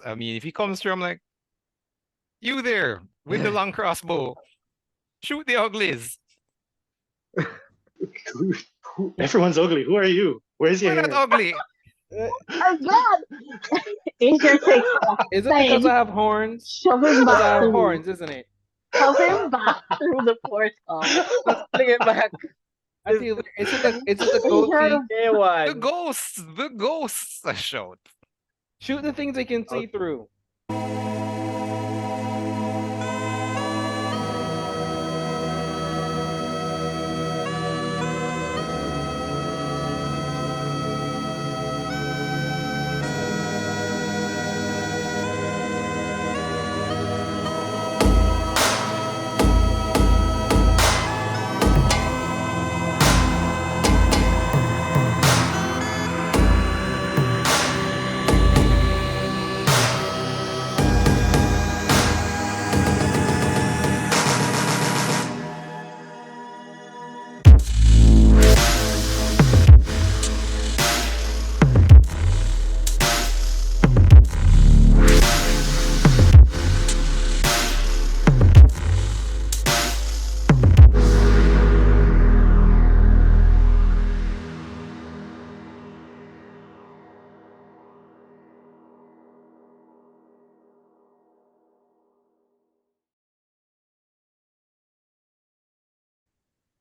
I mean, if he comes through, I'm like, you there with the long crossbow, shoot the uglies. Everyone's ugly. Who are you? Where's your We're not hair? ugly. Oh God! Aegir takes off. Is it because I have horns? Shove him Because I back have through. horns, isn't it? Shove him back through the portal. Let's bring it back. I feel is it the goatee? Aegir, The A1. ghosts, I shout. Shoot the things they can see through.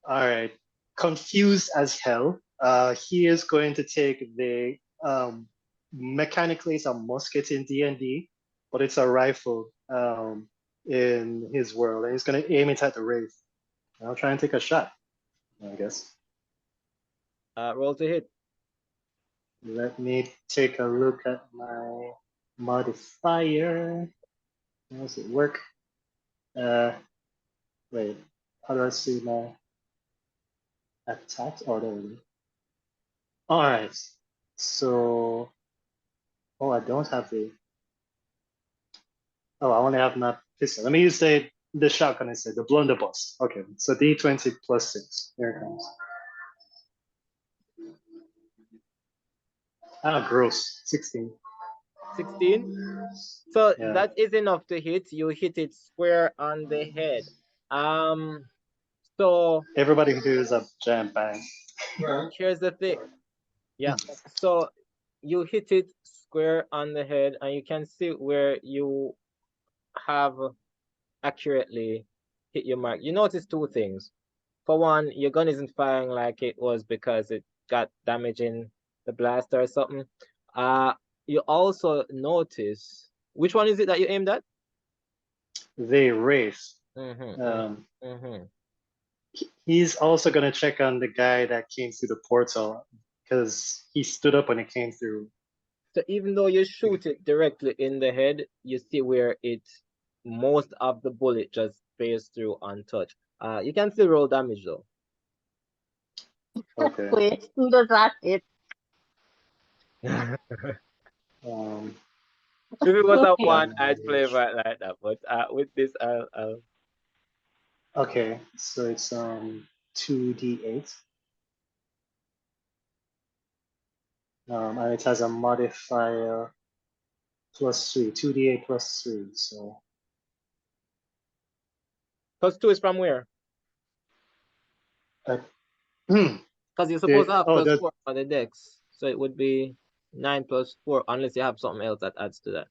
All right. Confused as hell. He is going to take the mechanically it's a musket in D&D, but it's a rifle in his world, and he's going to aim it at the wraith. I'll try and take a shot, I guess. Roll to hit. Let me take a look at my modifier. How does it work? Wait, how do I see my attacks? Oh, there we go. All right. So, I don't have the. Oh, I only have my pistol. Let me use the shotgun instead, the blunderbuss. Okay, so D20 plus 6. Here it comes. Ah, gross. 16. 16. So Yeah. that is enough to hit. You hit it square on the head. So Everybody who does a giant bang. here's the thing. Yeah. So you hit it square on the head, and you can see where you have accurately hit your mark. You notice two things. For one, your gun isn't firing like it was because it got damage in the blaster or something. You also notice, which one is it that you aimed at? The wraith. He's also gonna check on the guy that came through the portal because he stood up when it came through. So even though you shoot it directly in the head, you see where most of the bullet just passes through untouched. You can still roll damage though. Okay. wait, who does that hit? If it was a one, I'd play it like that. But with this, I'll... Okay, so it's 2d8. And it has a modifier plus 3, 2d8 plus 3. So plus 2 is from where? Because you're supposed to have plus 4 on the dex, so it would be 9 plus 4, unless you have something else that adds to that.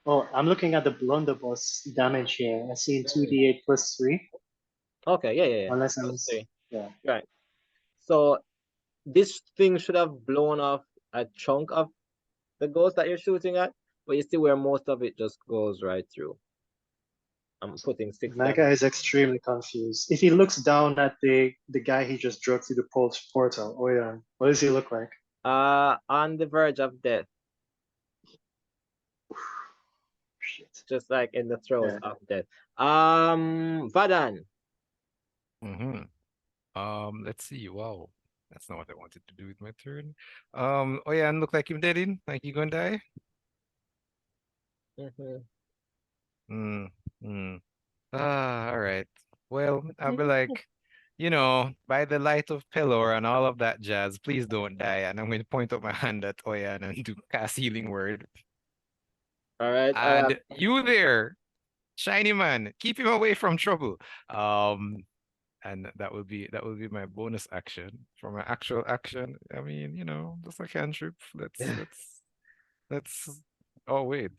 Oh, I'm looking at the blunderbuss damage here. I see 2d8 plus 3. Okay, yeah. Unless I'm yeah. Right. So this thing should have blown off a chunk of the ghost that you're shooting at, but you see where most of it just goes right through. I'm putting 6. My guy is extremely confused. If he looks down at the guy he just drove through the portal, OuYang, what does he look like? On the verge of death. Shit. Just like in the throes of death. Vadane. Let's see. Wow. That's not what I wanted to do with my turn. OuYang look like him dead in? Like he gonna die? All right. Well, I'll be like, by the light of Pelor and all of that jazz, please don't die. And I'm going to point up my hand at OuYang and do cast healing word. All right. And you there, shiny man, keep him away from trouble. And that will be my bonus action. For my actual action, I mean, just a cantrip. Let's. Oh wait,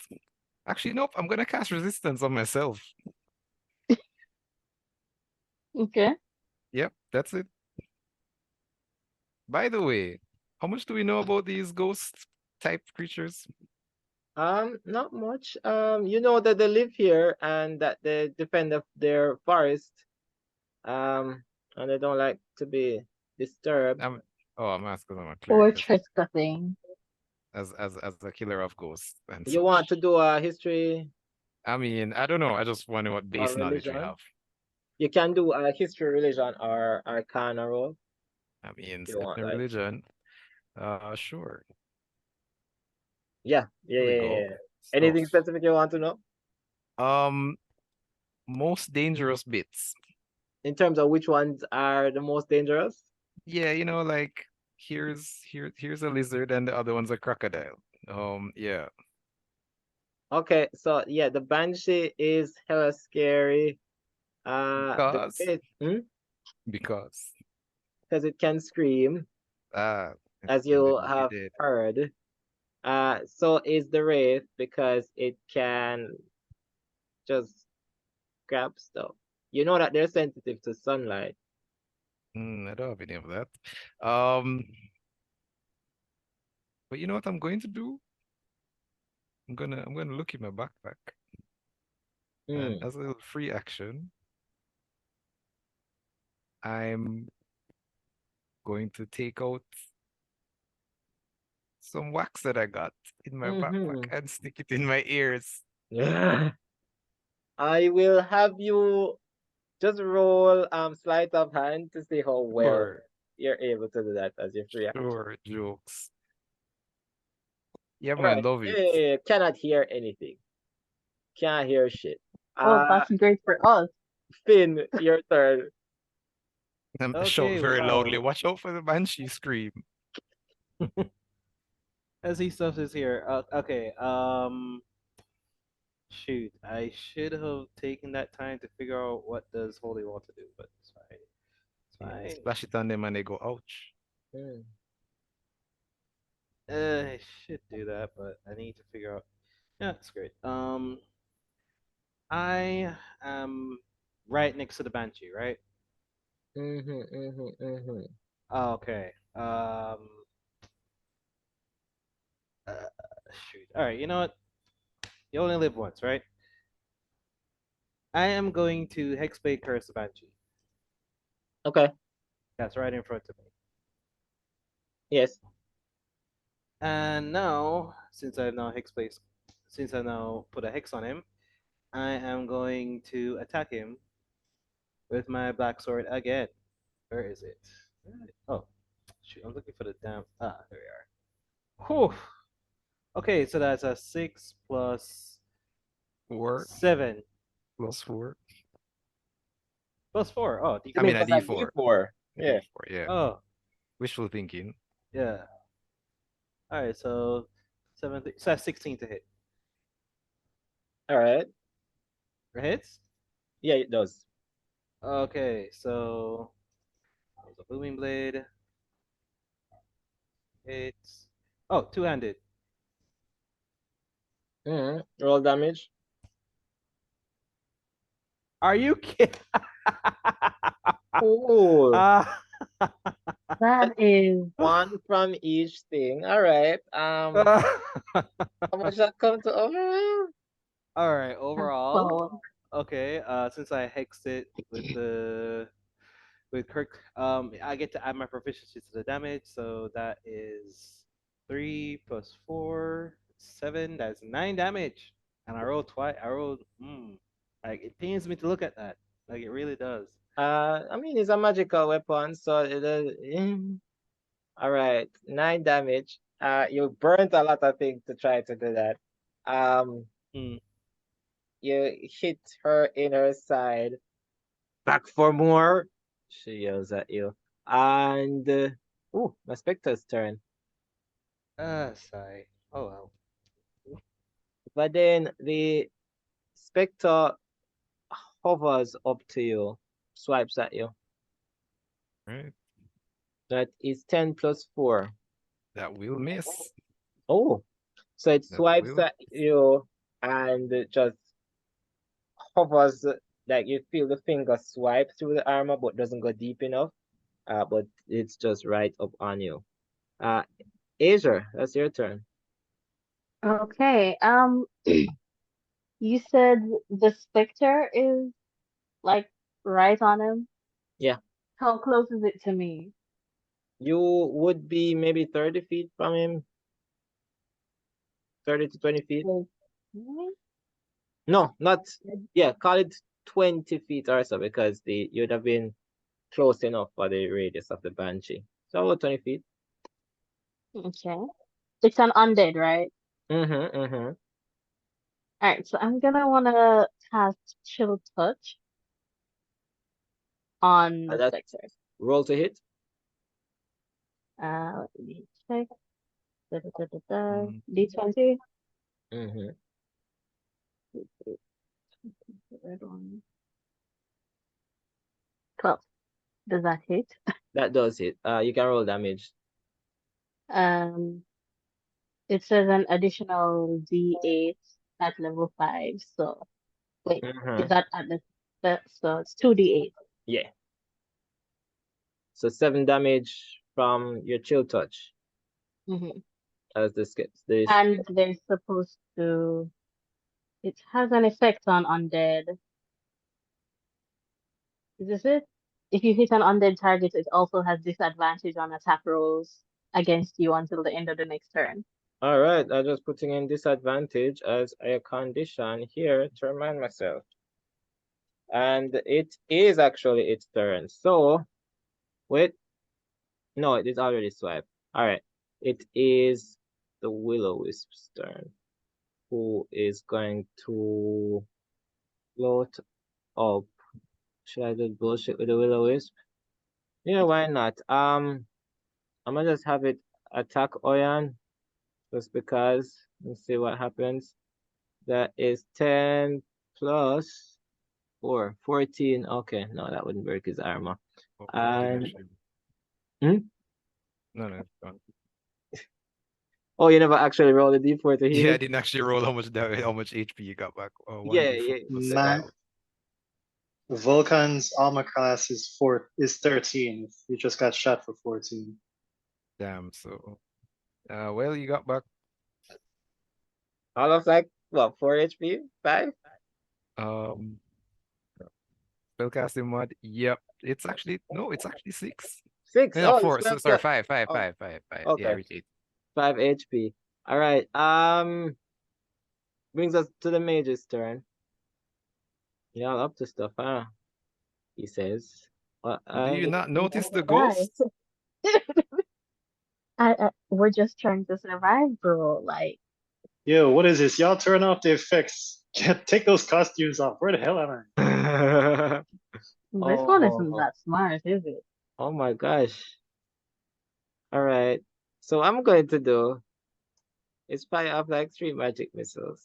actually, nope. I'm gonna cast resistance on myself. Okay. Yep, that's it. By the way, how much do we know about these ghost type creatures? Not much. You know that they live here and that they defend their forest. And they don't like to be disturbed. I'm asking them a cleric Or trespassing. as a killer of ghosts and You want to such. do a history I mean, I don't know. I just wonder what or base knowledge we religion? have. You can do a history, religion, or arcana roll. I mean, You want the like religion. Sure. yeah. Here we go. Anything Stuff. specific you want to know? Most dangerous bits. In terms of which ones are the most dangerous? Yeah, like here's a lizard and the other one's a crocodile. Yeah. Okay, so yeah, the banshee is hella scary. The Because bit, because because it can scream, ah as and you then you have did. heard. So is the wraith because it can just grab stuff. You know that they're sensitive to sunlight. I don't have any of that. But you know what I'm going to do? I'm gonna look in my backpack and as a little free action, I'm going to take out some wax that I got in my backpack and stick it in my ears. Yeah. I will have you just roll sleight of hand to see how well Sure, you're able to do that as your free action. sure, jokes. Yeah, man, Alright. love it. Yeah, cannot hear anything. Can't hear shit. Oh, that's great for us. Finn, your turn. I shout Okay, very loudly, wow. watch out for the banshee scream. As he stuff is here. Okay. Shoot, I should have taken that time to figure out what does Holy Water do, but it's fine. It's Yeah, fine. splash it on them and they go, ouch. I should do that, but I need to figure out. Yeah, that's great. I am right next to the Banshee, right? Oh, okay. Shoot. All right. You know what? You only live once, right? I am going to Hexblade Curse the Banshee. Okay. That's right in front of me. Yes. And now, since I now put a hex on him, I am going to attack him with my black sword again. Where is it? Oh, shoot! I'm looking for the damn. Ah, there we are. Whew. Okay, so that's a 6 plus 4 7 plus 4. plus 4. Oh, I mean, D4. a D4. D4. A Yeah. D4, yeah. Oh, Wishful thinking. yeah. All right, so 7. So that's 16 to hit. All right. Hits? Yeah, it does. Okay, so that was a booming blade. Hits. Oh, two-handed. Roll damage. Are you kidding? Cool. That is. One from each thing. All right. How much that come to overall? All right, overall. So, Okay, since I hexed it with Kirk, I get to add my proficiency to the damage, so that is 3 plus 4, 7. That's 9 damage, and I rolled twice. Like it pains me to look at that. Like it really does. I mean, it's a magical weapon, so it is. All right, 9 damage. You burnt a lot of things to try to do that. You hit her in her side. Back for more. She yells at you. And my Spectre's turn. Sigh. Oh well. But then the Spectre hovers up to you, swipes at you. Right. That is 10 plus 4. That will miss. Oh, so it That swipes will. at you and it just hovers, like you feel the finger swipe through the armor, but doesn't go deep enough. But it's just right up on you. Aegir, that's your turn. Okay. You said the Spectre is like right on him? Yeah. How close is it to me? You would be maybe 30 feet from him. 30 to 20 feet. Okay. No, not, yeah, call it 20 feet or so, because you'd have been close enough for the radius of the Banshee. So about 20 feet. Okay. It's an undead, right? Mm-hmm. Alright, so I'm gonna wanna cast Chill Touch on the That's Spectre. roll to hit. Let me check. Mm. D20. Mm-hmm. Red one. 12. Does that hit? That does hit. You can roll damage. It says an additional D8 at level 5. So wait, is that at so it's 2D8. Yeah. So 7 damage from your chill touch. Mm-hmm. As this gets And they're supposed to. It has an effect on undead. Is this it? If you hit an undead target, it also has disadvantage on attack rolls against you until the end of the next turn. All right, I'm just putting in disadvantage as a condition here to remind myself. And it is actually its turn. So, wait. No, it is already swiped. All right. It is the Willowisp's turn, who is going to float up. Should I just bullshit with the Willowisp? Yeah, why not? I'm gonna just have it attack OuYang, just because. Let's see what happens. That is 10 plus 4, 14. Okay, no, that wouldn't break his armor. Oh, And no, it's gone. oh, you never actually rolled a d4 to heal? Yeah, I didn't actually roll how much HP you got back. Yeah. Man, Vulcan's armor class is 13. You just got shot for 14. Damn. So, well, you got back. All of like what, 4 HP? 5? Spellcasting mod. Yep. It's actually 6. 6. No, Oh, 4. So, sorry, 5. Oh, 5. Yeah, okay. reach 8. 5 HP. All right. Brings us to the mage's turn. Y'all up to stuff, huh? He says. Do you not notice the ghost? We're just trying to survive, bro. Like, yo, what is this? Y'all turn off the effects. Take those costumes off. Where the hell am I? this one isn't that smart, is it? Oh my gosh. All right. So what I'm going to do is fire off like 3 magic missiles.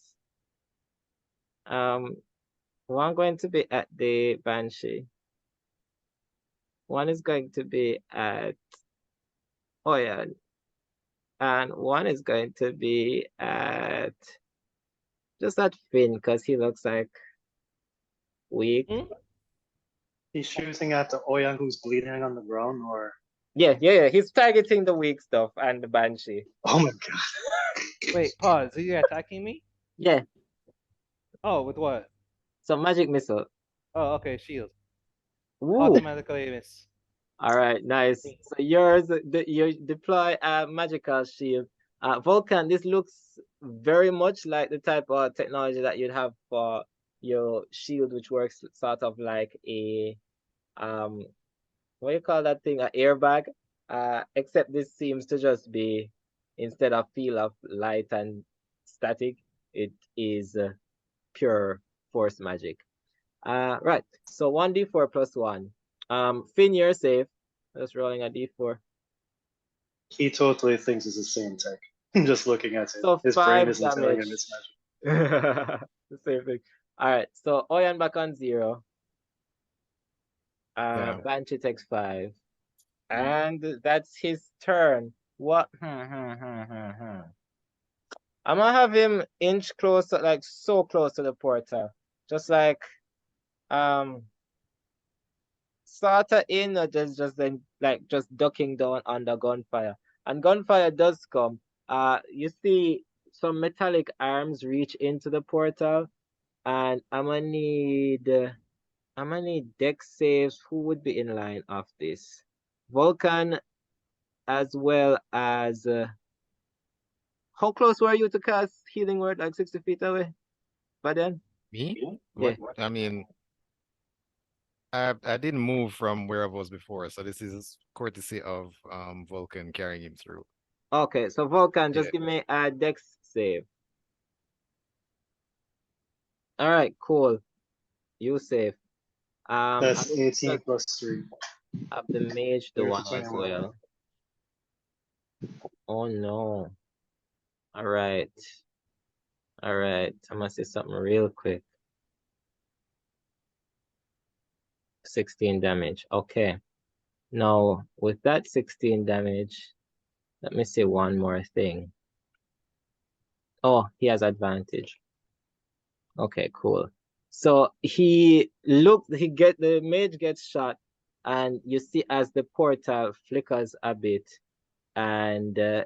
One going to be at the Banshee. One is going to be at OuYang. And one is going to be at just at Finn, because he looks like weak. He's shooting at the OuYang who's bleeding on the ground, or? Yeah. He's targeting the weak stuff and the Banshee. Oh my god. Wait, pause. Are you attacking me? Yeah. Oh, with what? So magic missile. Oh, okay, shield. Ooh. Automatically miss. All right, nice. So you deploy a magical shield. Vulcan, this looks very much like the type of technology that you'd have for your shield, which works sort of like a what do you call that thing? An airbag. Except this seems to just be, instead of field of light and static, it is pure force magic. Right. So 1d4 plus 1. Finn, you're safe. Just rolling a d4. He totally thinks it's the same tech. Just looking at it. So His 5 brain isn't telling him damage. it's magic. The same thing. All right, so OuYang back on 0. Yeah. Banshee takes 5. And that's his turn. What? I'm gonna have him inch closer, like so close to the portal. Just like sorta in or just then like just ducking down under gunfire. And gunfire does come. You see some metallic arms reach into the portal, and I'm gonna need dex saves. Who would be in line of this? Vulcan, as well as how close were you to cast healing word? Like 60 feet away? By then? Me? Yeah. What? I mean, I didn't move from where I was before, so this is courtesy of Vulcan carrying him through. Okay, so Vulcan, just Yeah. give me a dex save. All right, cool. You save. That's I'm 18 gonna plus 3. have the mage do one as 21. well. Oh no. All right. All right. I'm gonna say something real quick. 16 damage. Okay. Now, with that 16 damage, let me say one more thing. Oh, he has advantage. Okay, cool. So the mage gets shot, and you see as the portal flickers a bit, and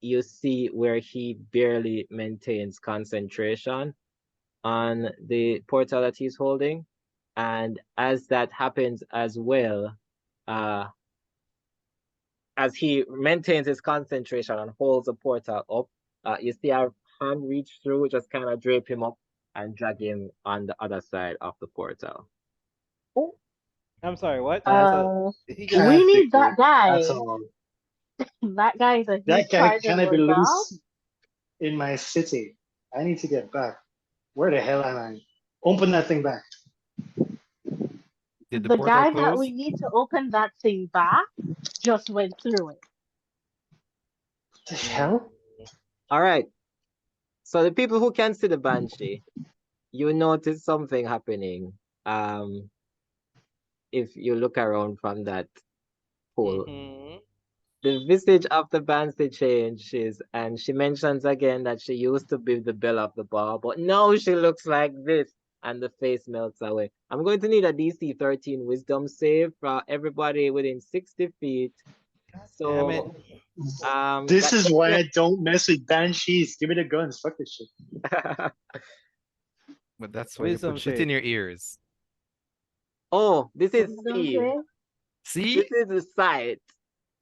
you see where he barely maintains concentration on the portal that he's holding. And as that happens as well, as he maintains his concentration and holds the portal up, you see a hand reach through, just kind of drape him up and drag him on the other side of the portal. I'm sorry, what? We He just need that guy. That's all. That guy is a huge That guy part of cannot be your job. loose in my city. I need to get back. Where the hell am I? Open that thing back. Did the The portal guy that close? we need to open that thing back just went through it. What the hell? All right. So the people who can see the Banshee, you notice something happening. If you look around from that pool, the visage of the Banshee changes, and she mentions again that she used to be the belle of the bar, but now she looks like this, and the face melts away. I'm going to need a DC 13 Wisdom save for everybody within 60 feet. damn it. So, This is why I don't mess with banshees. Give me the guns. Fuck this shit. But that's why you Wisdom put shit save. in your ears. Oh, this is Wisdom Steve. save? See? This is the site.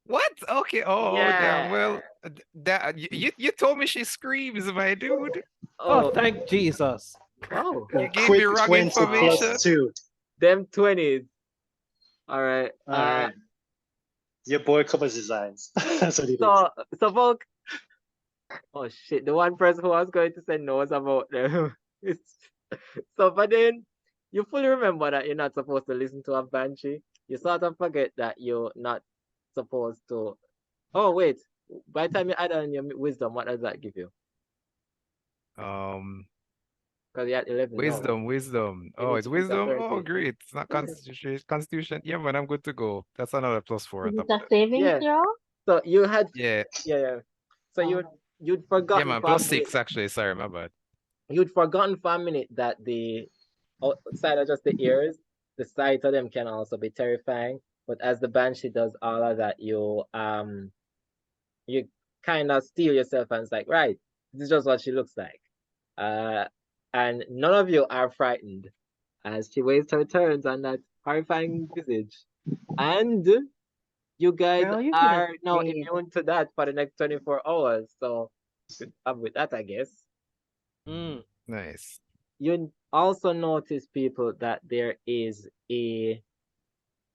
What? Okay. Oh, damn. Well, Yeah. that you told me she screams, my dude. Oh, thank Jesus. Oh, You gave Quick me wrong 20 information. plus 2. them 20s. All right. All right. Your boy covers his eyes. That's what he did. So Volk. Oh shit! The one person who was going to say knows about them. So, but then you fully remember that you're not supposed to listen to a banshee. You sort of forget that you're not supposed to. Oh wait! By the time you add on your wisdom, what does that give you? Because you had 11. Wisdom. Oh, it's wisdom. Oh, great. It's not constitution. Constitution. Yeah, man, I'm good to go. That's another +4 on Is top it of a that. saving throw? So you had. Yeah. So you'd forgotten. Yeah, man. +6 actually. Sorry, my bad. You'd forgotten for a minute that the outside of just the ears, the sight of them can also be terrifying. But as the banshee does all of that, you kind of steel yourself and it's like, right, this is just what she looks like. And none of you are frightened as she waits her turns on that horrifying visage. And you guys are now immune to that for the next 24 hours. So good job with that, I guess. Nice. You also notice, people, that there is a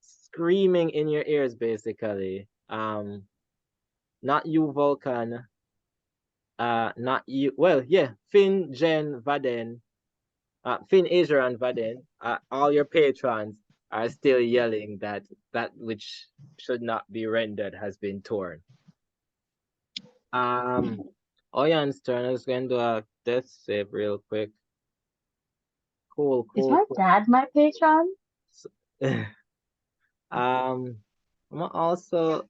screaming in your ears, basically. Not you, Vulcan. Not you. Well, yeah, Finn, Jen, Vadane, Finn, Aegir, and Vadane. All your patrons are still yelling that which should not be rendered has been torn. OuYang's turn is going to do a death save real quick. Cool, Is cool, my cool. dad my patron? I'm also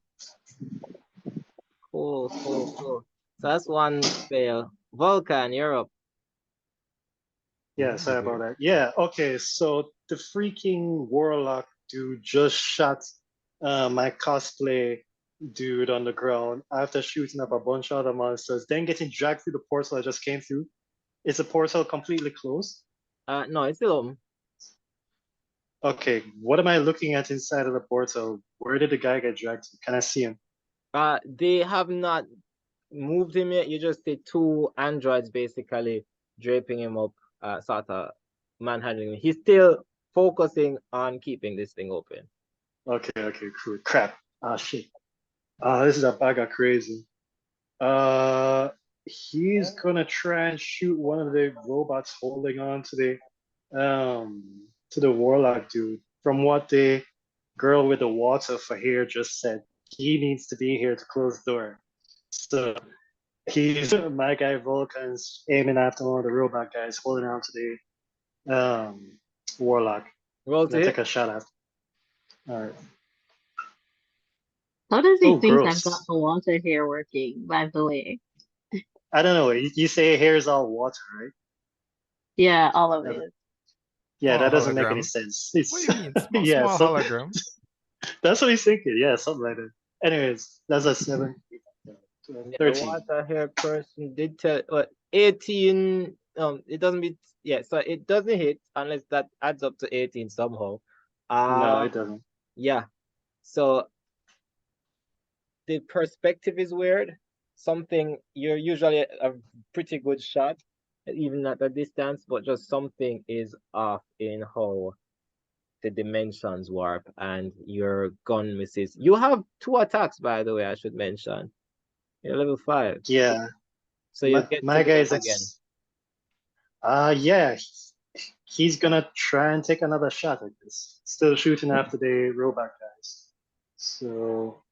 cool, cool, cool. So that's one fail. Vulcan, you're up. Yeah, sorry about that. Yeah, okay, so the freaking warlock dude just shot my cosplay dude on the ground after shooting up a bunch of other monsters, then getting dragged through the portal I just came through. Is the portal completely closed? No, it's still open. Okay, what am I looking at inside of the portal? Where did the guy get dragged to? Can I see him? They have not moved him yet. You just see two androids basically draping him up, sort of manhandling him. He's still focusing on keeping this thing open. Okay, cool. Crap. Ah, shit. This is a bag of crazy. He's gonna try and shoot one of the robots holding on to the warlock dude. From what the girl with the water for hair just said, he needs to be here to close the door. So he's my guy Vulcan's aiming after one of the robot guys holding on to the warlock. Roll to Gonna take hit. a shot after. All right. How does he Oh, think gross. I've got the water here working, by the way? I don't know. You say hair is all water, right? Yeah, all of Yeah, it. Yeah, Oh, that doesn't make any hologram. sense. What do you mean? Small, Yeah, small so hologram. that's what he's thinking. Yeah, something like that. Anyways, that's a 7. Yeah, the 13. water hair person did tell 18. It doesn't be so it doesn't hit unless that adds up to 18 somehow. No, it doesn't. Yeah. So the perspective is weird. Something you're usually a pretty good shot, even at a distance, but just something is off in how the dimensions warp and your gun misses. You have 2 attacks, by the way, I should mention. You're level 5. Yeah, So you get my to guy is go again. yeah, he's gonna try and take another shot at this. Still shooting after the robot guys. So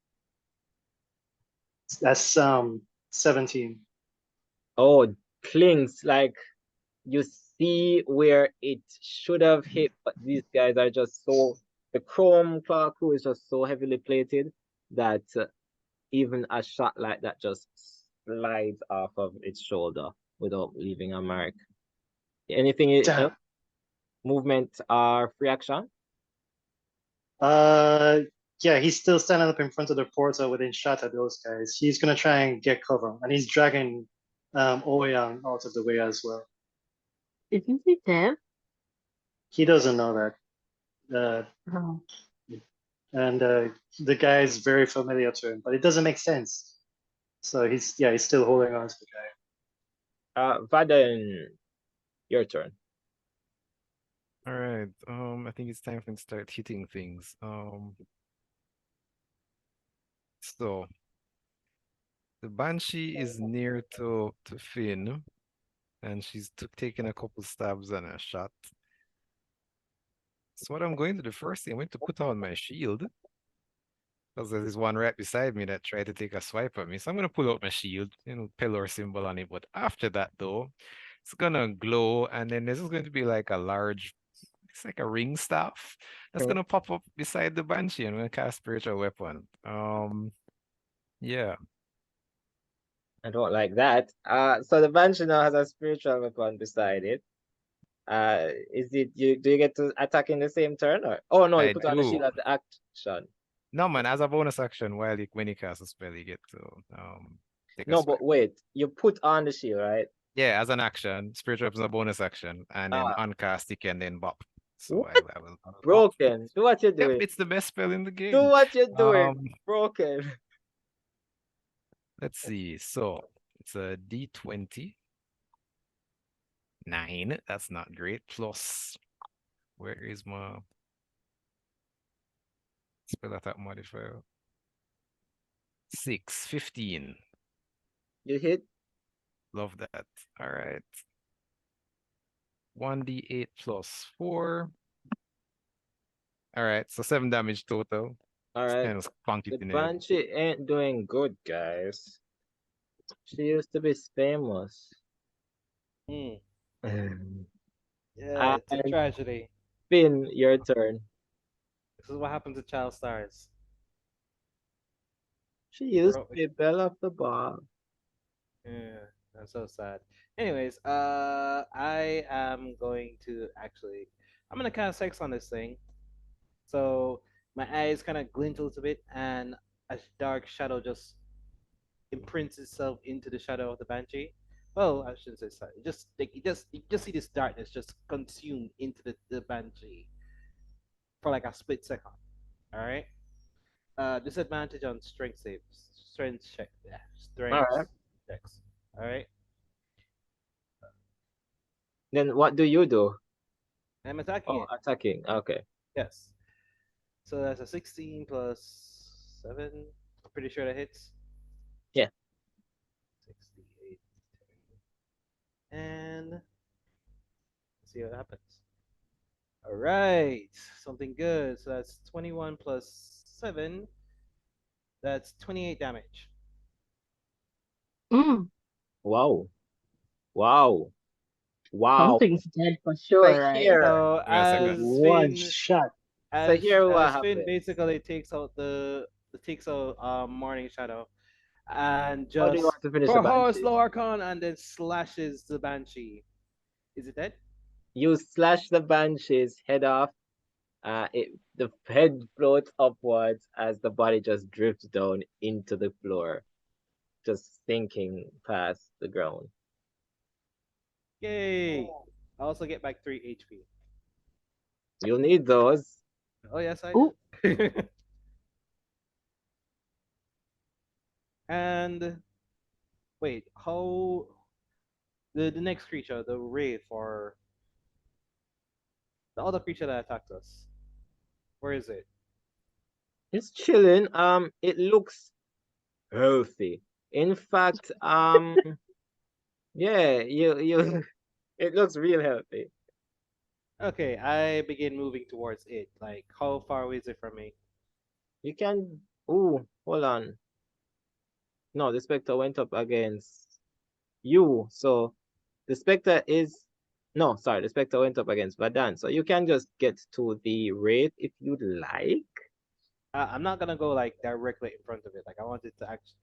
that's 17. Oh, clings like you see where it should have hit, but these guys are just so the chrome claw crew is just so heavily plated that even a shot like that just slides off of its shoulder without leaving a mark. Anything else? Movement or free action? Yeah, he's still standing up in front of the portal within shot of those guys. He's gonna try and get cover, and he's dragging OuYang out of the way as well. Isn't he dead? He doesn't know that. Oh. And the guy is very familiar to him, but it doesn't make sense. So he's still holding on to the guy. Vadane, your turn. All right. I think it's time for him to start hitting things. So the Banshee is near to Finn, and she's taking a couple stabs and a shot. So what I'm going to do first thing, I'm going to put on my shield. Because there's one right beside me that tried to take a swipe at me. So I'm going to pull out my shield, pillar symbol on it. But after that, though, it's going to glow. And then this is going to be like a large, it's like a ring staff that's going to pop up beside the Banshee. And I'm going to cast Spiritual Weapon. Yeah. I don't like that. So the Banshee now has a spiritual weapon beside it. Is it do you get to attack in the same turn or no, you put on the shield as the action. No man, as a bonus action when you cast a spell, you get to take No, a swipe. but wait, you put on the shield, right? Yeah, as an action, spiritual weapon is a bonus action, and then uncast you can then bop. So I will Broken. Do what you're doing. Yep, it's the best spell in the game. Do what you're doing. Broken. Let's see. So it's a D20. 9. That's not great. Plus, where is my spell attack modifier? 6, 15. You hit. Love that. All right. 1d8 plus 4. All right, so 7 damage total. All right. Kind of the Banshee ain't doing good, guys. She used to be famous. Hmm. And Yeah, it's a tragedy. Finn, your turn. This is what happens to child stars. She used Bro, to be belle of the ball. yeah, that's so sad. Anyways, I am going to actually, I'm gonna cast Hex on this thing. So my eyes kind of glint a little bit, and a dark shadow just imprints itself into the shadow of the banshee. Well, I shouldn't say so. Just like you just see this darkness just consumed into the banshee for like a split second. All right. Disadvantage on strength saves, strength check, yeah, All strength right. checks. All right. Then what do you do? I'm attacking Oh, it. attacking. Okay. Yes. So that's a 16 plus 7. I'm pretty sure that hits. Yeah. 68. And let's see what happens. All right. Something good. So that's 21 plus 7. That's 28 damage. Mm, Wow. Wow. Wow. something's dead for So sure, right? here, So Wait a second. as One Finn shot. so here what Finn happened? basically takes out the takes out morning shadow and How do you just want to finish the for horse banshee? Larcon and then slashes the banshee. Is it dead? You slash the banshee's head off. The head floats upwards as the body just drifts down into the floor, just sinking past the ground. Yay! I also get back 3 HP. You'll need those. Oh yes, I Ooh. do. And wait, how the next creature, the wraith or the other creature that attacked us, where is it? It's chilling. It looks healthy. In fact, yeah, you it looks real healthy. Okay, I begin moving towards it. Like, how far away is it from me? You can. Ooh, hold on. No, the specter went up against you. So the specter is. No, sorry, the specter went up against Vadane. So you can just get to the wraith if you'd like. I'm not gonna go like directly in front of it. Like, I want it to actually.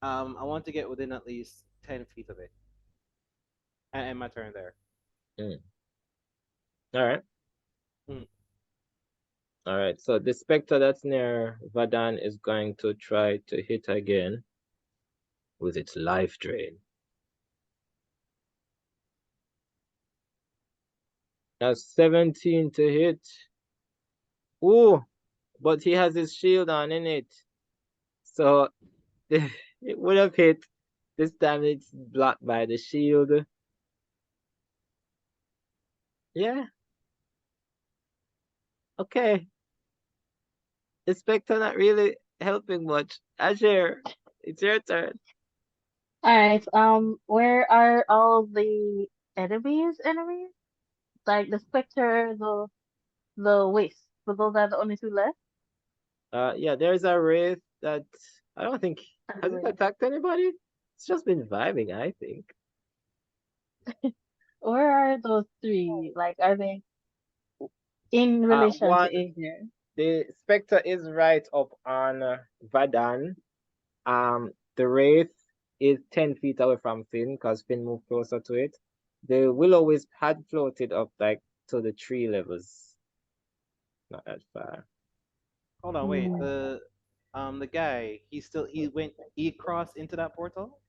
I want to get within at least 10 feet of it. And my turn there. All right. Mm. All right. So the specter that's near Vadane is going to try to hit again with its life drain. That's 17 to hit. Ooh, but he has his shield on in it. So it would have hit. This time it's blocked by the shield. Yeah. Okay. The specter not really helping much. Aegir, it's your turn. All right. Where are all the enemies? Enemies? Like the Spectre, the Wisp. So those are the only two left. Yeah, there's a wraith that I don't think And has the it Wraith. attacked anybody? It's just been vibing, I think. Where are those three? Like, are they in relation to One, Aegir? the specter is right up on Vadane. The wraith is 10 feet away from Finn because Finn moved closer to it. The Willowisp had floated up like to the tree levels. Not that far. Hold on, wait. The guy, he crossed into that portal?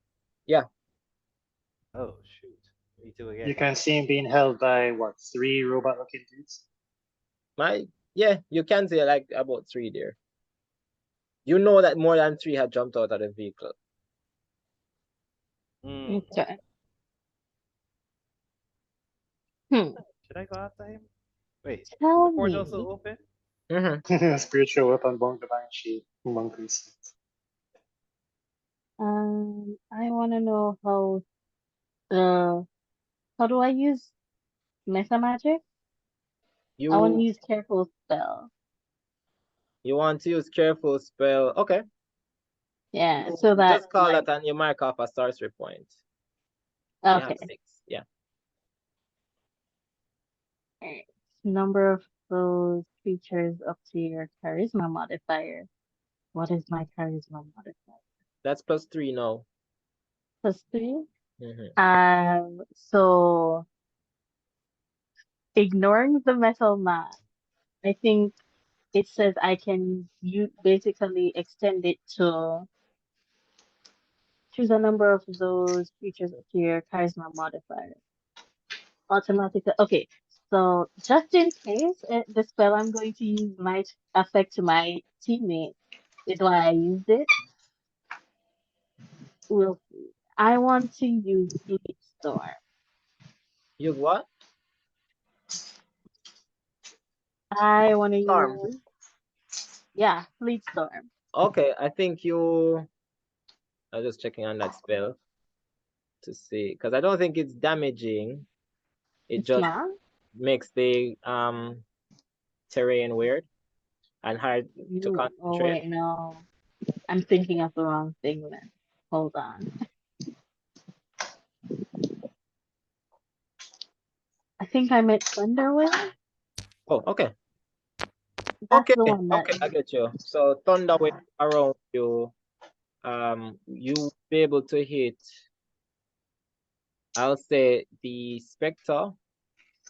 Yeah. Oh shoot. Me too again. You can see him being held by what, 3 robot-looking dudes? Yeah, you can see like about 3 there. You know that more than 3 had jumped out of the vehicle. Okay. Should I go after him? Wait, Tell the portal me. still open? Spiritual weapon, Bong the Banshee, monkeys. I want to know how do I use meta magic? I want to use careful spell. You want to use careful spell. Okay. Yeah, so that just call like that and you mark off a sorcery point. okay. You have 6. Yeah. Alright. Number of those creatures up to your charisma modifier. What is my charisma modifier? That's +3 now. +3? Mm-hmm. So ignoring the metal math, I think it says I can basically extend it to choose a number of those creatures up to your charisma modifier. Automatically. Okay, so just in case the spell I'm going to use might affect my teammate, is why I used it. We'll see. I want to use Fleet Storm. Use what? I want to Storm. use, yeah, Fleet Storm. Okay, I think you. I'm just checking on that spell to see, because I don't think it's damaging. It It's just not? makes the terrain weird and hard to Oh concentrate. wait, no. I'm thinking of the wrong thing then. Hold on. I think I meant Thunderwave. Oh, okay. That's Okay, the one that okay, I get you. So Thunderwave around you, you be able to hit, I'll say, the Spectre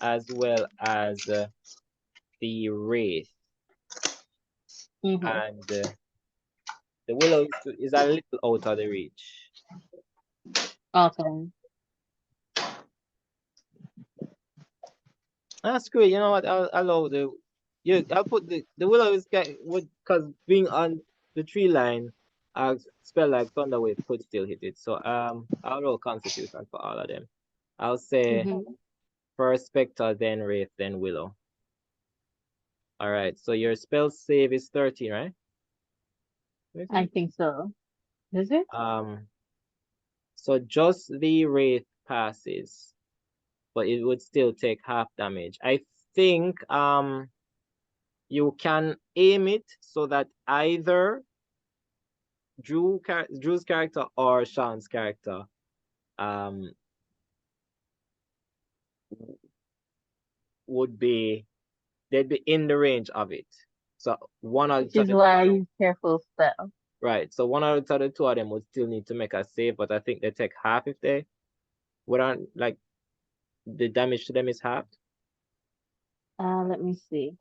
as well as the Wraith. And the Willow is a little out of the reach. Okay. That's great. You know what? I'll allow I'll put the Willow is because being on the tree line, a spell like Thunderwave could still hit it. So I'll roll Constitution for all of them. I'll say first Spectre, then Wraith, then Willow. All right. So your spell save is 13, right? I think so. Is it? So just the Wraith passes, but it would still take half damage. I think you can aim it so that either Drew's character or Sean's character they'd be in the range of it. So Which is why I use careful spell. Right. So one out of the two of them would still need to make a save, but I think they take half if they wouldn't, like, the damage to them is halved. Let me see.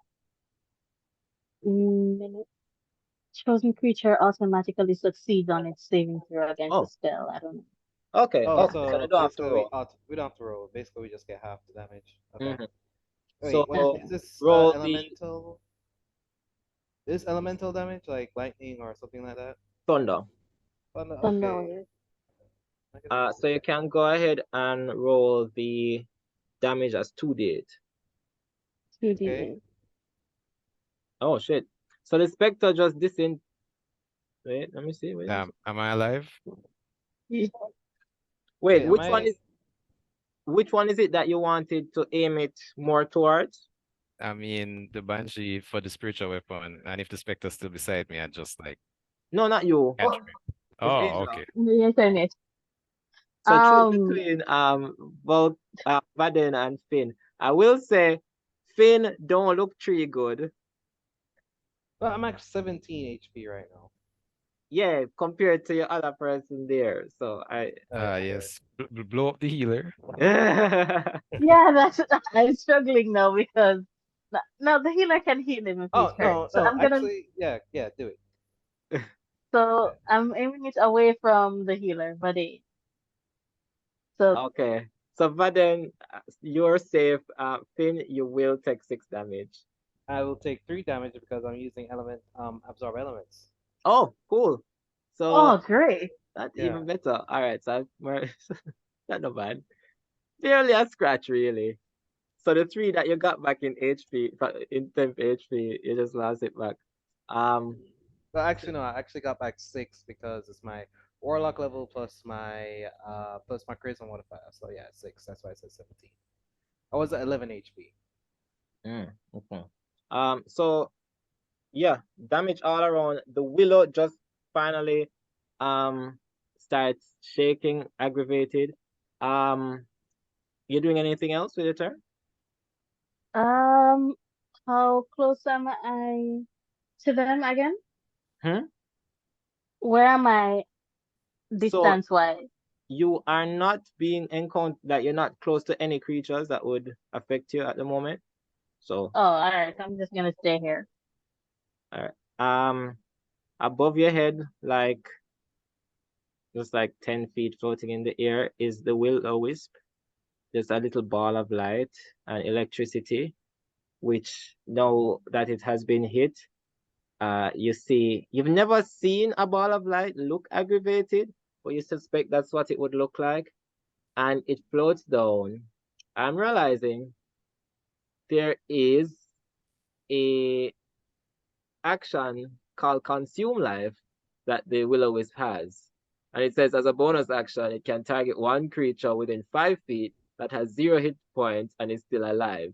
Chosen creature automatically succeeds on its saving throw against the spell. I don't know. Okay. Oh, Okay. so So they don't have to basically roll. we don't have to roll. Basically, we just get half the damage. Okay. Wait, So is this roll elemental? Is elemental damage like lightning or something like that? thunder. Thunder. Thunder. Okay. So you can go ahead and roll the damage as 2d8. 2d8. Okay. Oh shit! So the Spectre just Wait, let me see. Wait. Am I alive? Wait, Wait, which one is it that you wanted to aim it more towards? I mean, the Banshee for the spiritual weapon, and if the Spectre's still beside me, I just like. No, not you. Oh, okay. Yes, I know. So choose between both Vadane and Finn. I will say Finn don't look tree good. Well, I'm at 17 HP right now. Yeah, compared to your other person there. So yes. Blow up the healer. Yeah, that's I'm struggling now because no, the healer can heal him if he's hurt. No, so I'm gonna actually, yeah, do it. So I'm aiming it away from the healer, buddy. So okay. So Vadane, you're safe. Finn, you will take 6 damage. I will take 3 damage because I'm using absorb elements. Oh, cool. So great. That's even better. All right, so not bad. Barely a scratch, really. So the 3 that you got back in HP, in temp HP, you just lost it back. Well, actually, no. I actually got back 6 because it's my warlock level plus my charisma modifier. So yeah, 6. That's why I said 17. I was at 11 HP. Okay. So yeah, damage all around. The Willow just finally starts shaking, aggravated. You doing anything else with your turn? How close am I to them again? Hmm? Where am I So distance-wise? you are not being encountered, that you're not close to any creatures that would affect you at the moment. So, Oh, all right. I'm just gonna stay here. all right. Above your head, like just like 10 feet floating in the air, is the Will-O-Wisp. Just a little ball of light and electricity, which now that it has been hit, you see, you've never seen a ball of light look aggravated, but you suspect that's what it would look like. And it floats down. I'm realizing there is a action called Consume Life that the Will-O-Wisp has. And it says, as a bonus action, it can target one creature within 5 feet that has 0 hit points and is still alive.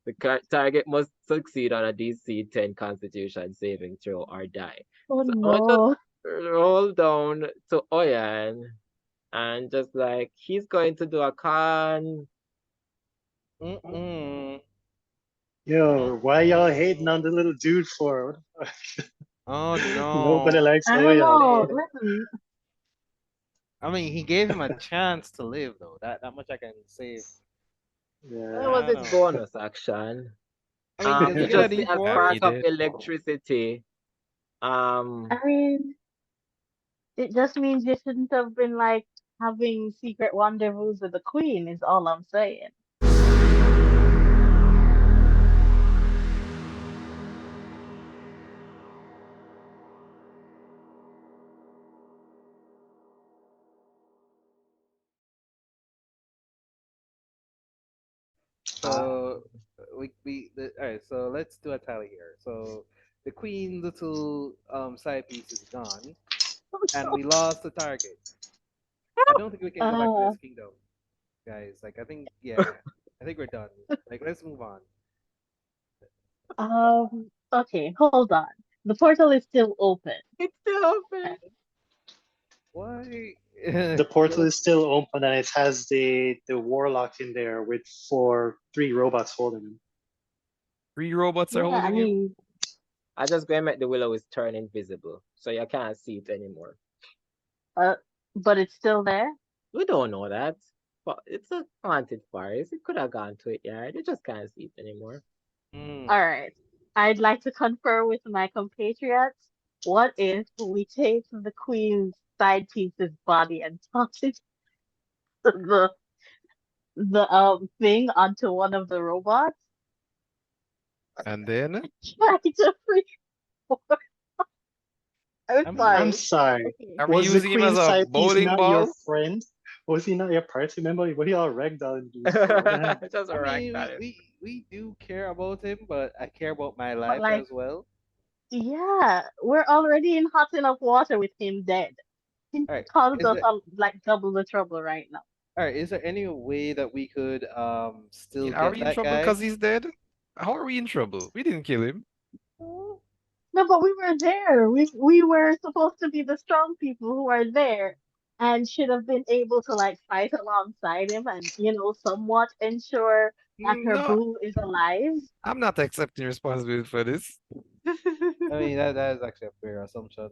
The target must succeed on a DC 10 Constitution saving throw or die. Oh So I'll no. just roll down to OuYang and just like, he's going to do a con. Yo, why y'all hating on the little dude for? What the fuck? Oh Nobody no. likes I don't know. OuYang. Listen, I mean, he gave him a chance to live, though. That much I can say. That Yeah. was I his don't know. bonus action. I mean, You consider just that see as Yeah, part he of did. electricity. I mean, it just means you shouldn't have been like having secret rendezvous with the queen, is all I'm saying. So all right. So let's do a tally here. So the queen little side piece is gone, and we lost the target. I don't think we can go back to Uh, this kingdom, guys. Like I think, yeah, I think we're done. Like let's move on. okay, hold on. The portal is still open. It's still open. Why? The portal is still open and it has the warlock in there with three robots holding him. 3 robots are Yeah, I holding him. mean, I just gonna make the Will-O-Wisp turn invisible, so you can't see it anymore. but it's still there. We don't know that, but it's a haunted forest. It could have gone to it yard. You just can't see it anymore. Mm. All right. I'd like to confer with my compatriots. What if we take the queen's side piece's body and toss it the thing onto one of the robots? And then Try to free form. I'm I mean, sorry. I'm sorry. Okay. are we Was the using him as queen a side piece bowling not your ball? friend? Was he not your party member? What are y'all ragdolling dudes for, man? Just a I rack mean, we do care about him, but I care about my But life like, as well. yeah, we're already in hot enough water with him dead. He All right. caused Is us there like double the trouble right now. all right? Is there any way that we could still Are get we in that trouble guy? because he's dead? How are we in trouble? We didn't kill him. No, but we were there. We were supposed to be the strong people who are there and should have been able to like fight alongside him and somewhat ensure that her No, boo is alive. I'm not accepting responsibility for this. I mean, that is actually a fair assumption.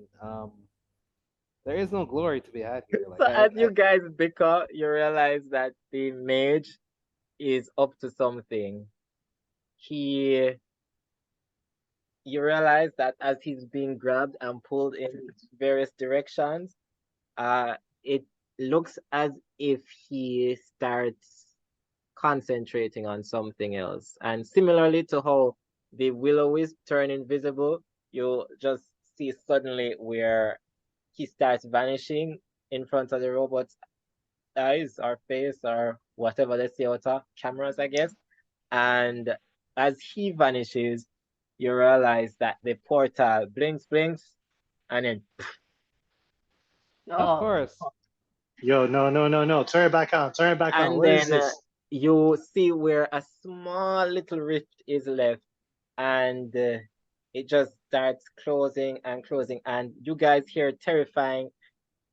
There is no glory to be had here. So Like as you guys bicker, you realize that the mage is up to something. You realize that as he's being grabbed and pulled in various directions, it looks as if he starts concentrating on something else. And similarly to how the Will-O-Wisp turn invisible, you just see suddenly where he starts vanishing in front of the robot's eyes or face or whatever they see out of cameras, I guess. And as he vanishes, you realize that the portal blinks, and then of Oh, course. Yo, no. Turn it back on. Turn it back on. and What is then this? you see where a small little rift is left, and it just starts closing and closing, and you guys hear terrifying.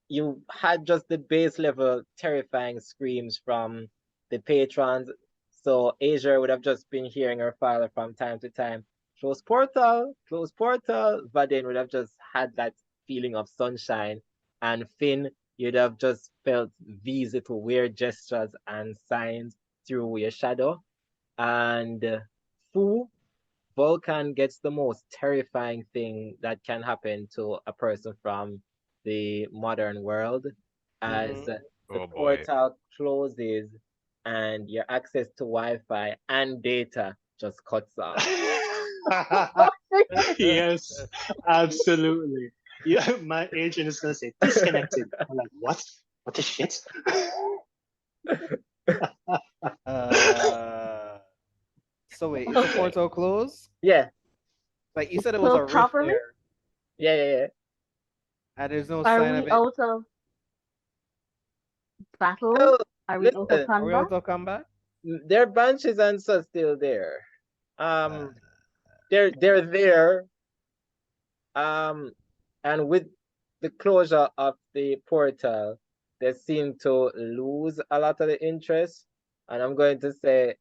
You had just the base level terrifying screams from the patrons. So Asia would have just been hearing her father from time to time. Close portal, close portal. Vadane would have just had that feeling of sunshine. And Finn, you'd have just felt these little weird gestures and signs through your shadow. And Fu, Vulcan gets the most terrifying thing that can happen to a person from the modern world as the Oh boy. portal closes and your access to Wi-Fi and data just cuts off. Yes, absolutely. Yeah, my agent is gonna say disconnected. I'm like, what? What the shit? So wait, is the Okay. portal closed? Yeah, Like you said, it was So a rift properly? there, yeah. and there's no Are sign we of it. out of battle? Oh, Are we out of listen, Are we combat? out of combat? Their bunches and such still there. They're there. And with the closure of the portal, they seem to lose a lot of the interest. And I'm going to say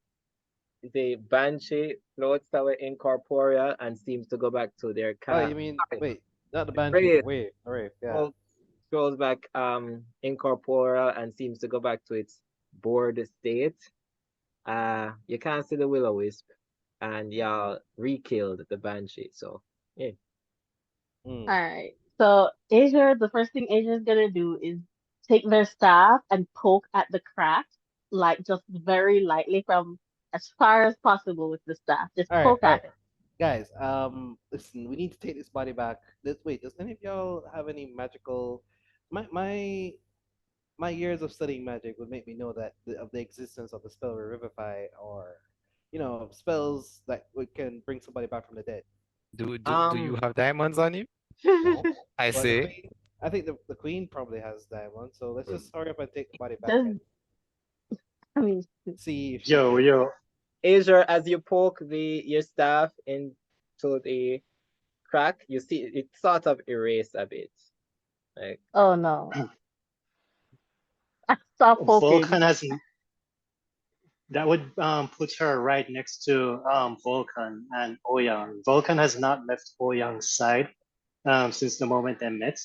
the Banshee floats away incorporeal and seems to go back to their Oh, camp. you mean wait, not the banshee, Wraith. the wave, yeah. Well, goes back incorporeal and seems to go back to its bored state. You can't see the Willowisp, and y'all re-killed the Banshee. So yeah. Mm. Alright. So Asia, the first thing Asia's gonna do is take their staff and poke at the crack, like just very lightly from as far as possible with the staff. Just All right, poke all at right. it. Guys, listen, we need to take this body back. Let's wait. Does any of y'all have any magical? My years of studying magic would make me know that of the existence of the spell Revivify, or spells that can bring somebody back from the dead. Do you have diamonds on you? No, I but the say. queen, I think the queen probably has diamonds. So let's just hurry up and take the body back Does and I mean see if she Yo, can. yo. Asia, as you poke your staff into the crack, you see it sort of erase a bit. Like, oh no. Stop poking. Vulcan has that would put her right next to Vulcan and OuYang. Vulcan has not left OuYang's side since the moment they met.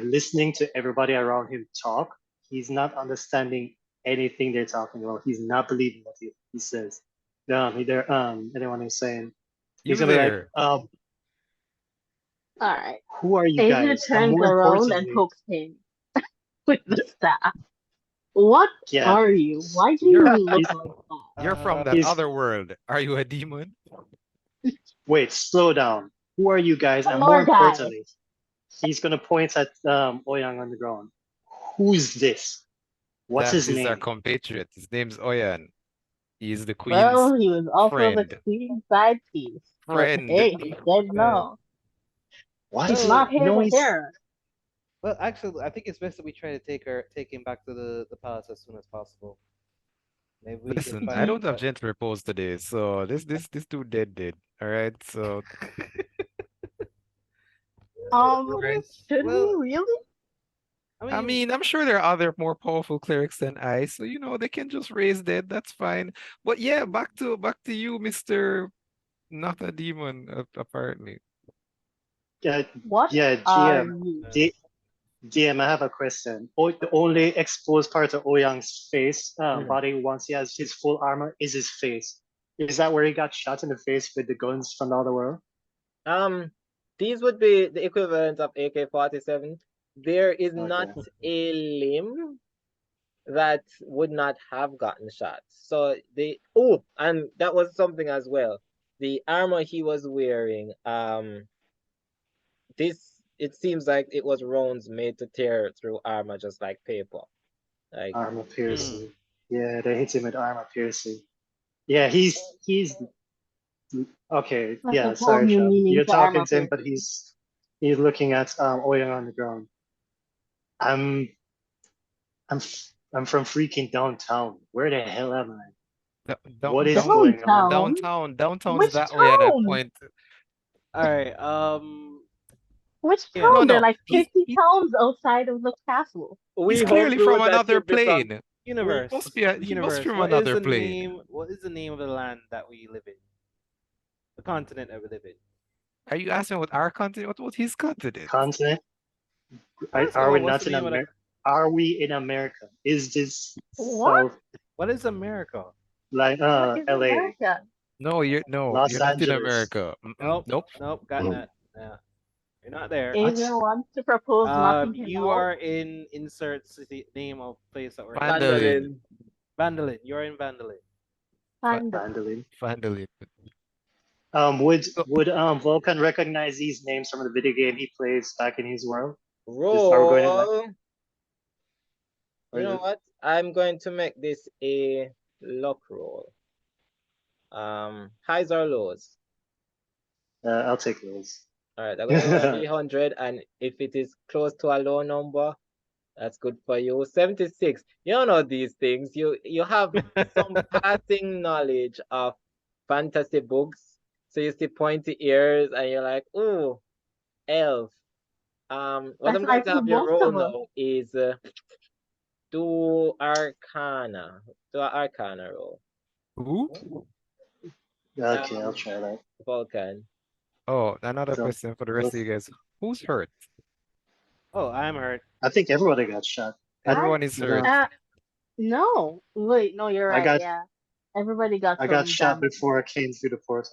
Listening to everybody around him talk, he's not understanding anything they're talking about. He's not believing what he says. Anyone is saying. You He's gonna be like, there. Alright. who are you Asia guys? And turns more around and importantly, pokes him with the staff. What yeah, are you? Why do you You're look like that? you're from that he's- other world. Are you a demon? wait, slow down. Who are you guys? And More more guy. importantly, he's gonna point at OuYang on the ground. Who's this? What's his That is our name? compatriot. His name's OuYang. He's the queen's Well, he was also the friend. queen's side piece. But Friend. hey, he said no. What? He's not here No, to he's- hear. Well, actually, I think it's best that we try to take him back to the palace as soon as possible. Maybe we Listen, can I find. don't have gentle repose today, so this dude dead. All right, so Right. Should Well, we really? I mean, I'm sure there are other more powerful clerics than I, so they can just raise dead. That's fine. But yeah, back to you, Mr. Not a demon, apparently. What yeah, are GM. you? DM, I have a question. The only exposed part of OuYang's face, body, once he has his full armor, is his face. Is that where he got shot in the face with the guns from the other world? These would be the equivalent of AK-47. There is not Okay. a limb that would not have gotten shot. So and that was something as well. The armor he was wearing, it seems like it was rounds made to tear through armor just like paper. Like Armor piercing. Yeah, they hit him with armor piercing. Yeah, he's okay. That's Yeah, a whole sorry, new Sean. meaning You're to talking armor to him, but piercing. he's looking at OuYang on the ground. I'm from freaking downtown. Where the hell am I? What is going on? Downtown's Which that way, and I town? point. all right. Which Yeah, town? no, There are like he- 50 towns outside of the castle. He's we clearly conclude from that another you become- plane. Universe. Must be he must Universe. be from What is another the plane. name? What is the name of the land that we live in? The continent that we live in. Are you asking what our continent? What his continent? Continent? That's Are we what's not the in name of the- America? Are we in America? Is this What? South, What is America? like What is LA, America? No, you're Los not in Angeles? America. Nope. Nope. Nope. Got that. Yeah. You're not there. Asia wants to propose nothing can You are in insert city name of place that we're in. Phandalin. Phandalin. You're in Phandalin. Phandalin. Phandalin. Would Vulcan recognize these names from the video game he plays back in his world? Roll. Or You is know it- what? I'm going to make this a luck roll. Highs or lows? I'll take those. All right, I'm going to roll 300, and if it is close to a low number, that's good for you. 76. You don't know these things. You have some passing knowledge of fantasy books. So you see pointy ears, and you're like, ooh, elf. What That's I'm going like to have you most roll of us. now is do Arcana. Do an Arcana roll. Who? Okay, I'll try that. Vulcan. Oh, another So, question for the rest of you guys. Who's hurt? Oh, I'm hurt. I think everybody got shot. Everyone is hurt. No. Wait, no, you're I right. got- Yeah. Everybody got I got some shot damage. before I came through the portal.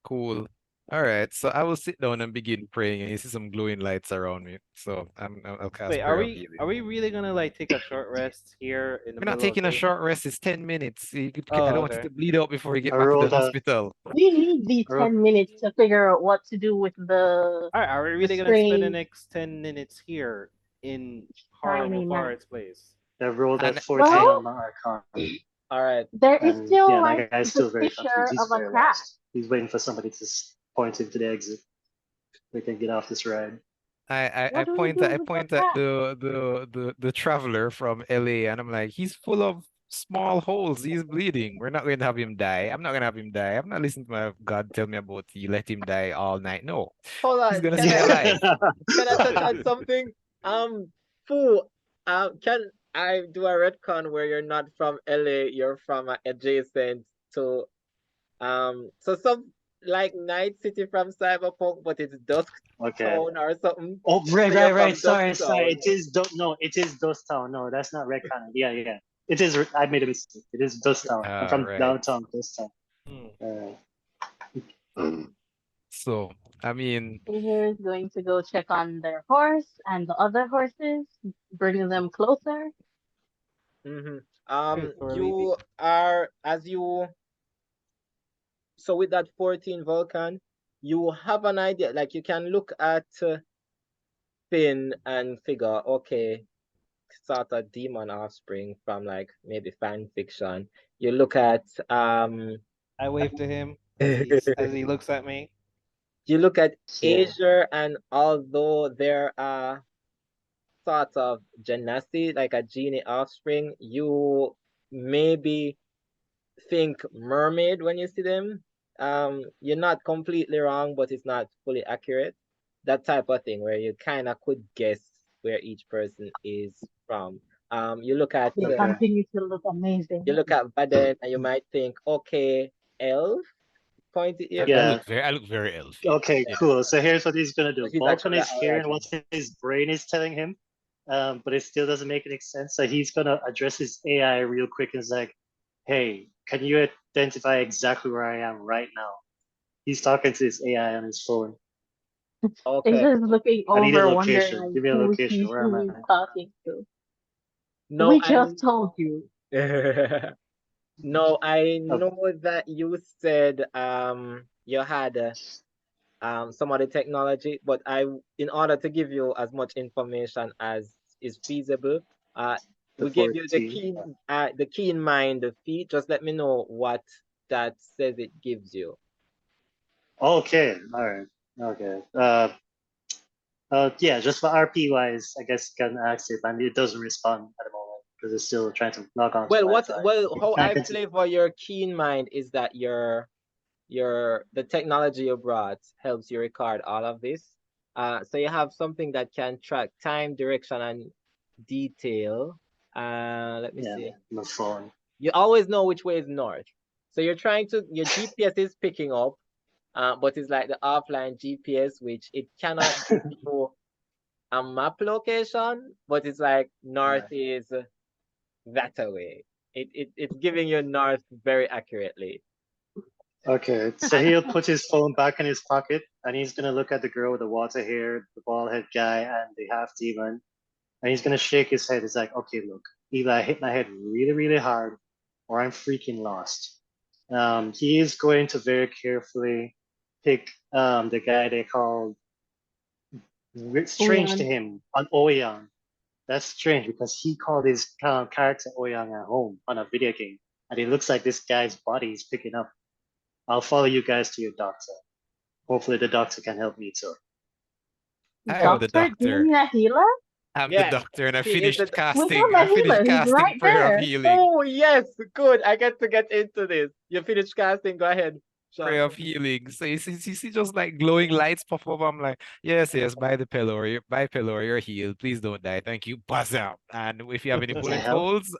Cool. All right. So I will sit down and begin praying, and you see some glowing lights around me. So I'll cast Wait, prayer are of we healing. really gonna like take a short rest here in the We're not middle of taking a the- short rest. It's 10 minutes. I Oh, don't want you okay. to bleed out before you get I back to rolled the a- hospital. We need these Bro. 10 minutes to figure out what to do with the Alright, are we really gonna spend the strange next 10 minutes here in shiny horrible man. forest place? I rolled a And- 14 Well- on my Arcana. All right. There is And still yeah, like that guy's the still very picture confused. He's of a very cat. lost. He's waiting for somebody to point him to the exit. We can get off this ride. I What do we point do at with the traveler from LA, and I'm like, he's full of small holes. He's bleeding. We're not going to have him die. I'm not going to have him die. I'm not listening to my God tell me about you. Let him die all night. No, Hold on. he's gonna Can stay I- alive. Can I touch on something? Fu, can I do a retcon where you're not from LA, you're from adjacent to so some like Night City from Cyberpunk, but it's Dusk Okay. Town or something. Oh, right, So you're right. from Sorry. Dusktown. It is it is Dusttown. No, that's not Redcon. Yeah. It is. I made a mistake. It is Dusttown. I'm from Right. downtown Dusttown. So, I mean, Aegir is going to go check on their horse and the other horses, bring them closer. Mm-hmm. Okay, so are we- You are so with that 14 Vulcan, you have an idea. Like you can look at Finn and figure, okay, sort of demon offspring from like maybe fan fiction. You look at I wave to him as he looks at me. you look at Yeah. Aegir, and although there are sort of genasi, like a genie offspring, you maybe think mermaid when you see them. You're not completely wrong, but it's not fully accurate. That type of thing where you kind of could guess where each person is from. You look at They Okay. continue to look amazing. you look at Vadane and you might think, okay, elf, pointy ear. Yeah. I look very elfy. Okay, Yeah. cool. So here's what he's gonna do. He's Vulcan actually is hearing alright. what his brain is telling him, but it still doesn't make any sense. So he's gonna address his AI real quick and is like, "Hey, can you identify exactly where I am right now?" He's talking to his AI on his phone. Okay. Aegir's looking I need a over, location. wondering Give me a who location. he's Where am I? talking to. No, We just told you. no, I know that you said you had some of the technology, but in order to give you as much information as is feasible, we gave you the keen mind feat. Just let me know what that says it gives you. Okay, all right, okay. Yeah, just for RP wise, I guess you can ask it, and it doesn't respond at the moment because it's still trying to log on. to Wi-Fi. How Can I continue? flavor your keen mind is that the technology you brought helps you record all of this. So you have something that can track time, direction, and detail. Let me Yeah, see. my phone. You always know which way is north. So you're trying to, your GPS is picking up, but it's like the offline GPS, which it cannot give you a map location, but it's like north is that way. It's giving you north very accurately. Okay, so he'll put his phone back in his pocket, and he's gonna look at the girl with the water hair, the bald head guy, and the half demon, and he's gonna shake his head. He's like, "Okay, look, either I hit my head really, really hard, or I'm freaking lost." He is going to very carefully pick the guy they call strange to OuYang. him on OuYang. That's strange because he called his character OuYang at home on a video game, and it looks like this guy's body is picking up. I'll follow you guys to your doctor. Hopefully, the doctor can help me too. I am the Doctor, do you doctor. mean a healer? I'm the Yes, doctor, and I he is the finished do- We casting. have I a finished healer. He's casting right Prayer of there. Healing. Oh yes, good. I get to get into this. You finished casting. Go ahead, Prayer Sean. of Healing. So you see just like glowing lights pop up. I'm like, yes, buy the pillow or you're healed. Please don't die. Thank you. Buzz out. And if you have any Does bullet that help? holes,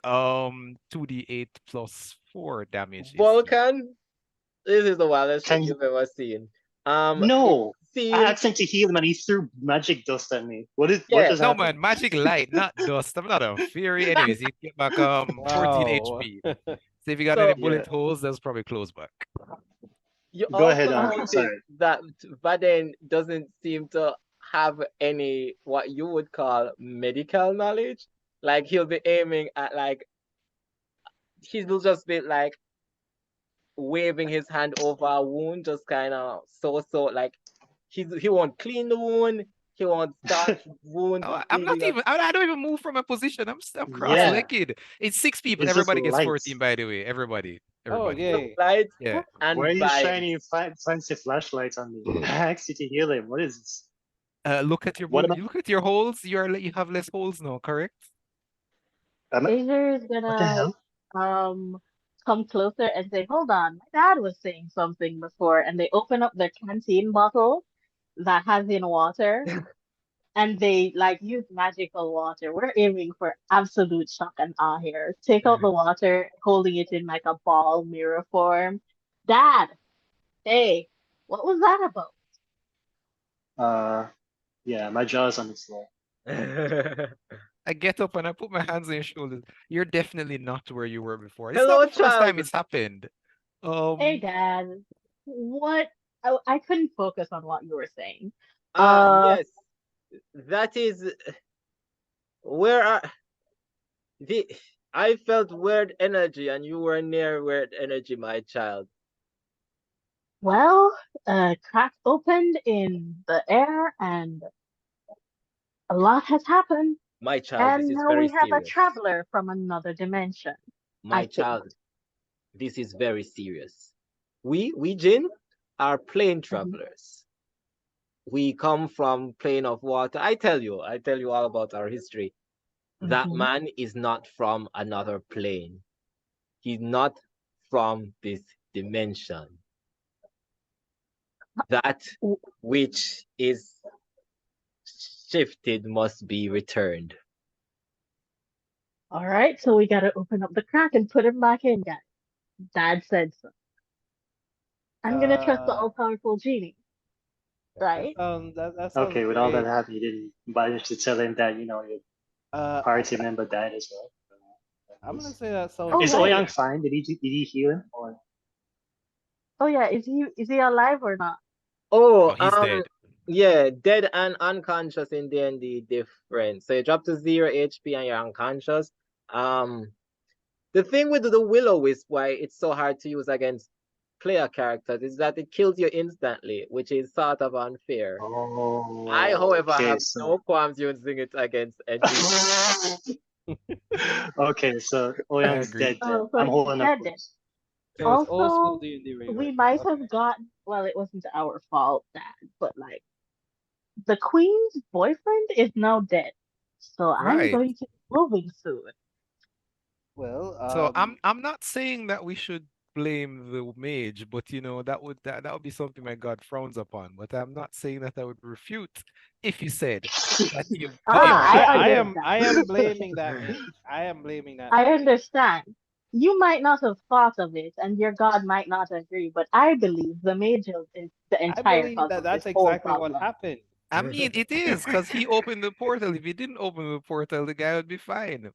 2d8 plus 4 damage is Vulcan, this is the wildest shit Can you've ever seen. no. I Scene, asked him to heal him, and he threw magic dust at me. What yeah. just No happened? man, magic light, not dust. I'm not a fairy. Anyways, you get back 14 Wow. HP. So if you got So any bullet Yeah. holes, that's probably close back. you Go ahead, also Okay. notice sorry. that Vadane doesn't seem to have any what you would call medical knowledge. Like he'll be aiming at like he will just be like waving his hand over a wound, just kind of so like he won't clean the wound, he won't start wound Oh, I'm not bleeding. even. I don't even move from a position. I'm Yeah. cross-legged. It's 6 people. It's just Everybody gets lights. 14, by the way. Everybody. Oh, Everybody. yay. Light Yeah. and Why are you vibes. shining fancy flashlights on me? I asked you to heal him. What is this? Look at your What am bullet. Look at your holes. You have less holes now, correct? Aegir is What the gonna hell? come closer and say, "Hold on, my dad was saying something before," and they open up the canteen bottle that has in water, and they like use magical water. We're aiming for absolute shock and awe here. Take out the water, holding it in like a ball mirror form. Dad, hey, what was that about? Yeah, my jaw's on the floor. I get up and I put my hands on your shoulders. You're definitely not where you were before. It's Hello, not the first time child. it's happened. Hey, Dad, what? I couldn't focus on what you were saying. Yes, that is where I felt weird energy, and you were near weird energy, my child. Well, a crack opened in the air and a lot has happened. My child, And this is now very we have a serious. traveler from another dimension. My child, this is very serious. We Jinn are plane travelers. We come from plane of water. I tell you all about our history. That man is not from another plane. He's not from this dimension. That which is shifted must be returned. All right, so we gotta open up the crack and put him back in, guys. Dad said so. I'm gonna trust the all-powerful genie, right? That sounds Okay, with all that great. happened, you didn't manage to tell him that, your party member died as well. I'm gonna say that sounds Oh, Is right. OuYang fine? Did he heal him? Or Oh yeah, is he alive or not? Oh, he's dead. Yeah, dead and unconscious in DnD different. So you drop to 0 HP and you're unconscious. The thing with the Willowisp, why it's so hard to use against player characters, is that it kills you instantly, which is sort of unfair. oh, I, however, okay, have so no qualms using it against NPCs. okay, so OuYang's agree. dead. Oh, I'm so holding he's up. dead. So it's old school Also, D&D we right might now. have gotten, well, it wasn't our fault, Dad, but like the queen's boyfriend is now dead. So I'm Right. going to be moving soon. Well, So I'm not saying that we should blame the mage, but you know that would be something my God frowns upon. But I'm not saying that I would refute if you said that you I am blaming that mage. I am blaming that I mage. understand. You might not have thought of it, and your God might not agree, but I believe the mage is the I entire believe cause that of this that's whole exactly what problem. happened. I mean, it is because he opened the portal. If he didn't open the portal, the guy would be fine.